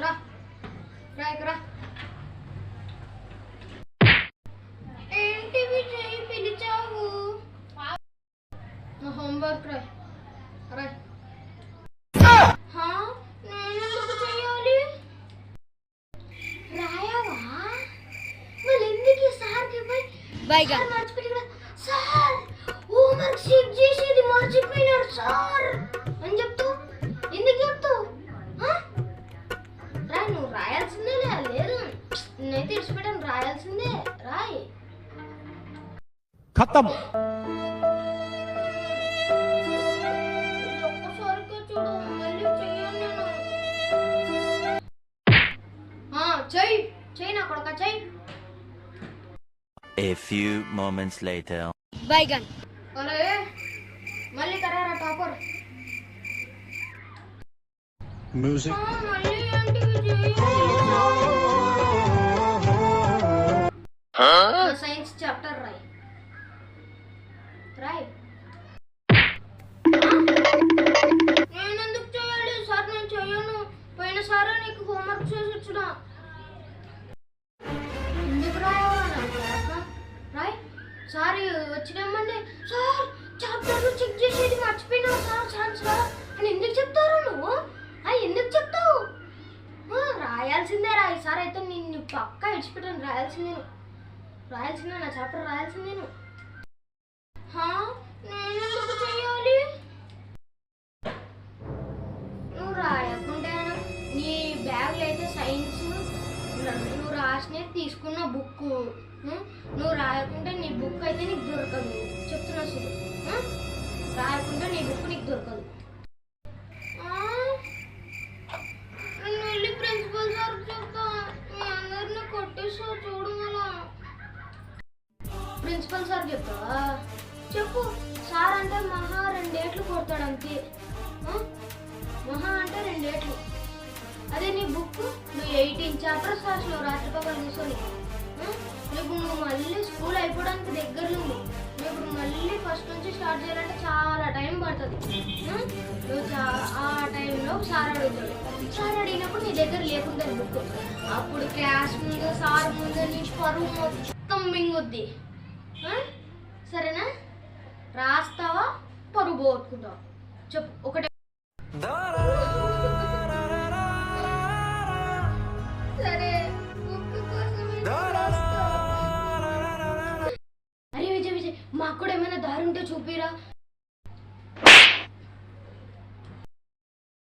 రా రా ఇక్కడ ఏంటి విజయ్ పిలిచావు? నా హోంవర్క్ రాయ్ రాయ్. నేను చెయ్యాలి? రాయావా? మళ్ళీ ఎందుకు సార్కి పోయి మర్చిపోయి సార్ హోంవర్క్ చెక్ చేసేది మర్చిపోయినారు సార్ అని చెప్తావు? ఎందుకు చెప్తావు? రాయ్, నువ్వు రాయాల్సిందే. లేదు నేనైతే ఇడిచిపెట్టాను, రాయాల్సిందే. రాయ్. ఖతం. ఒక్కసారిగా చూడు, మళ్ళీ చెయ్యను నేను. చెయ్యి చెయ్యి నా కొడుక చెయ్యి. A few moments later. Baingan. అరే మళ్ళీ కరారా టాపర్. Music. మళ్ళీ ఏంటి విజయ్? సైన్స్ చాప్టర్ రాయ్ రాయ్. నేను ఎందుకు చేయాలి సార్? నేను చెయ్యను. పోయిన సారే నీకు హోంవర్క్ చేసి వచ్చిన. ఎందుకు రాయవా? రాయ్. సార్ వచ్చినామంటే సార్ చాప్టర్ చెక్ చేసేది మర్చిపోయినా సార్ సార్ సార్ అని ఎందుకు చెప్తారు నువ్వు? ఎందుకు చెప్తావు? రాయాల్సిందే రా. ఈసారి అయితే నిన్ను పక్కా ఇడిచిపెట్టాను. రాయాల్సిందే నా చాప్టర్ రాయాల్సిందే. నేను ఎందుకు చెయ్యాలి? నువ్వు రాయకుంటే నీ బ్యాగ్లో అయితే సైన్స్ నువ్వు రాసినది తీసుకున్న బుక్, నువ్వు రాయకుంటే నీ బుక్ అయితే నీకు దొరకదు. చెప్తున్నా అసలు రాయకుంటే నీ బుక్ నీకు దొరకదు. నేను వెళ్ళి ప్రిన్సిపల్ సార్ చెప్తా. మీ అందరినీ కొట్టేసా చూడు. మళ్ళా ప్రిన్సిపల్ సార్ చెప్తావా? చెప్పు. సార్ అంటే మహా 2 ఏట్లు కొడతాడు అంతే. మహా అంటే 2 ఏట్లు. అదే నీ బుక్ నువ్వు 18 చాప్టర్స్ రాసినావు రాత్రి పగలు కూర్చొని. ఇప్పుడు నువ్వు మళ్ళీ స్కూల్ అయిపోవడానికి దగ్గరలో ఉంది. నువ్వు ఇప్పుడు మళ్ళీ ఫస్ట్ నుంచి స్టార్ట్ చేయాలంటే చాలా టైం పడుతుంది. నువ్వు ఆ టైంలో సార్ అడుగుతాడు. సార్ అడిగినప్పుడు నీ దగ్గర లేకుండా బుక్, అప్పుడు క్లాస్ ముందు సార్ ముందు నీ పరువు మొత్తం మింగుద్ది. సరేనా? రాస్తావా పరుగు పోగొట్టుకుంటావా? చెప్పు ఒకటే.